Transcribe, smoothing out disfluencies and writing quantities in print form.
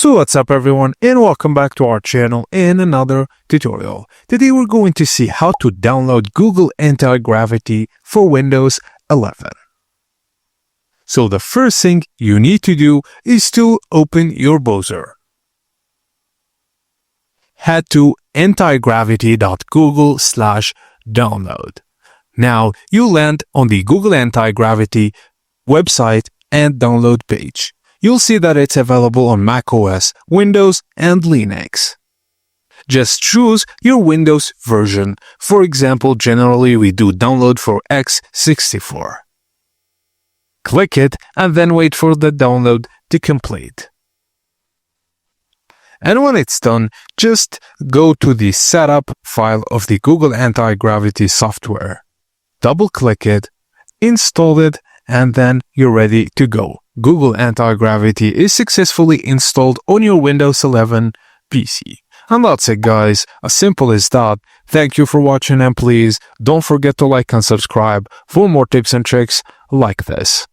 So what's up everyone, and welcome back to our channel in another tutorial. Today we're going to see how to download Google Antigravity for Windows 11. So the first thing you need to do is to open your browser. Head to antigravity.google/download. Now you land on the Google Antigravity website and download page. You'll see that it's available on macOS, Windows, and Linux. Just choose your Windows version. For example, generally we do download for x64. Click it and then wait for the download to complete. And when it's done, just go to the setup file of the Google Antigravity software. Double-click it, install it, and then you're ready to go. Google Antigravity is successfully installed on your Windows 11 PC. And that's it guys, as simple as that. Thank you for watching and please don't forget to like and subscribe for more tips and tricks like this.